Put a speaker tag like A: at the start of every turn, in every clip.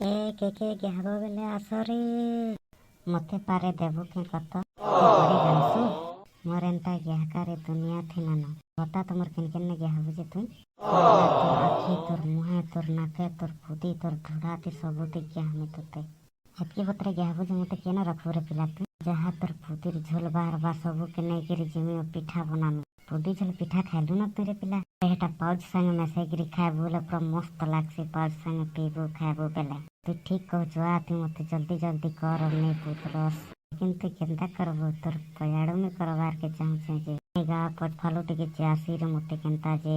A: ଏ କେ ଗ୍ୟାବ ବେଲେ ଆସରେ ମତେ ପାରେ ଦେବୁ କେ କତ କରି ଜାଣିସୁ ମୋର ଏନ୍ତା ଗ୍ୟାହକାରେ ଦୁନିଆ ଥିନାନ ବତା ତମର କେନ୍ ଗ୍ୟାହବୁ ଯେ ତୁଇ ତୋର ଆଖି ତୋର ମୁହେଁ ତୋର ନାକେ ତୋର ଖୁଦି ତୋର ଢୁଡ଼ାତି ସବୁତି ଗ୍ୟାହମି ତୋତେ ହେତକି ପତ୍ରେ ଗ୍ୟାହବୁ ଯେ ମତେ କେନ ରଖବୁ ରେ ପିଲା ତୁଇ ଯାହା ତୋର ଖୁଦିର ଝୋଲ ବାହାରବା ସବୁକେ ନେଇକିରି ଜିମି ପିଠା ବନାମି ଖୁଦି ଝୋଲ ପିଠା ଖାଇଲୁ ନା ତୁଇ ରେ ପିଲା ଏଟା ପାଉଚ ସାଙ୍ଗେ ମିଶାଇକିରି ଖାଇବୁ ବୋଲେ ପୁରା ମସ୍ତ ଲାଗ୍ସି ପାଉଚ ସାଙ୍ଗେ ପିଇବୁ ଖାଇବୁ ବେଲେ ତୁ ଠିକ୍ କହୁଛୁ ତୁଇ ମତେ ଜଲ୍ଦି କର ନେ ପୁତ ରସ କିନ୍ତୁ କେନ୍ତା କରବୁ ତୋର ପୟାଡୁ ମୁଇଁ କରବାର୍ କେ ଚାହୁଁଛେ ଯେ ଗା ପଚଫାଲୁ ଟିକେ ଚାଷୀରେ ମତେ କେନ୍ତା ଯେ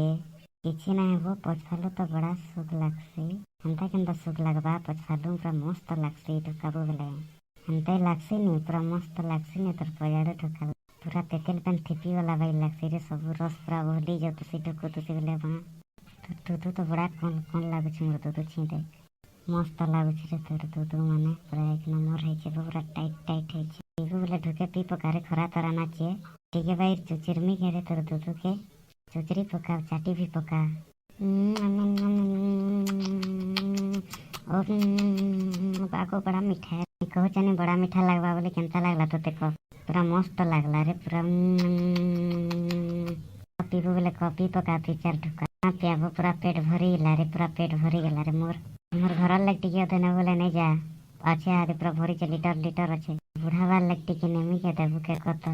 A: କିଛି ନାଇଁ ହବ ପଚଫାଲୁ ତ ବड़ा ସୁଖ ଲାଗ୍ସି କେନ୍ତା ସୁଖ ଲାଗ୍ବା ପଚଫାଲୁ ପୁରା ମସ୍ତ ଲାଗ୍ସି ଢୁକାବୁ ବେଲେ ହେନ୍ତା ଲାଗସି ନି ପୁରା ମସ୍ତ ଲାଗସି ନି ତୋର ପୟାଡୁ ଢୁକା ପୁରା ତେତେଲ ପାନ୍ ଥିପି ଗଲା ବାଇ ଲାଗସି ରେ ସବୁ ରସ ପୁରା ବହଲି ଯାଉतुसी ढुकुतुसी बेले बा दुधु तो बड़ा कौन लाଗୁଛି ମୋର ଦୁଧୁ ଛିଁଦେ मस्त लाଗୁଛି रे तोर दुधु माने पूरा एक नंबर है पूरा टाइट है पीबू बोले ढुके पी पकारे खरा तरा नाचे ठीक भाई चुचिरमी के रे तोर दुधु के चुचरी पका चाटी भी पका और बाको बड़ा मीठा है कहो चाने बड़ा मीठा लगवा बोले केंता लागला तो देखो पूरा मस्त लागला रे पूरा पीबू बोले कॉफी पका 2-4 ढुका पियाबो पूरा पेट भरी गला रे पूरा पेट भरी गला रे मोर घर लग टिके देने बोले नहीं जा अच्छे आदि पूरा भरी चे लीटर अच्छे बुढ़ा बार लग टिके नेमी के देबू के कत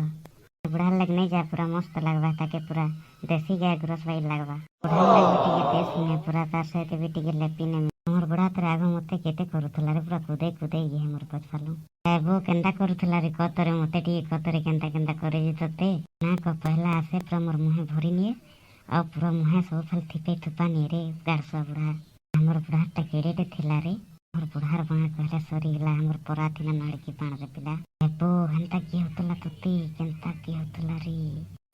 A: बुढ़ा लग नहीं जा पूरा मस्त लगवा ताके पूरा देसी गाय ग्रोस वाई लगवा बुढ़ा लग टिके देश में पूरा तार सहित भी टिके लेपी ने मोर बुढ़ा तर आगो मते केते करूथला रे पूरा कुदे ये मोर पछफालू एबो केंता करूथला रे कतरे मते टिके कतरे केंता करे जे तते ना को पहला आसे पूरा मोर मुहे भरी निए आ पूरा मुहे सब फल थिपे थुपा निए रे गारसा बुढ़ा हमर बुढ़ा टा केड़ेटे थिला रे मोर बुढ़ार बाण कहले सरी गला हमर पराथिना नाड़की बाण रे पिला एबो हंता की होतला तती केंता की होतला रे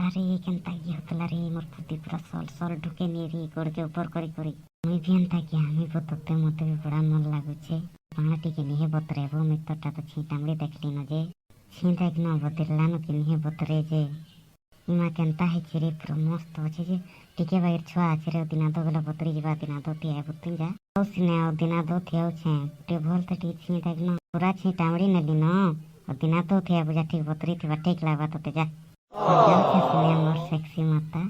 A: अरे केंता की होतला रे मोर खुदी पूरा सल ढुके नि रे गोड़ के ऊपर करी मुई भी हंता की हमी को तते मते भी बड़ा मन लागुछे बाण टिके निहे बतरेबो मित्रटा तो छीटामड़ी देखली न जे छी देख न बतरला न कि निहे बतरे जे इमा केंता है चिरे पूरा मस्त अच्छे जे टिके बाहर छुआ आछरे दिना दो बेला बतरी जबा दिना दो तिया बुतिन जा सिने दिना दो थियाउ छे टे भोल त टी छी देख न पूरा छी टामड़ी नली न दिना दो थिया बुझा ठीक बतरी थिबा ठीक लागबा तते जा जाउ छे सिने मोर सेक्सी माता।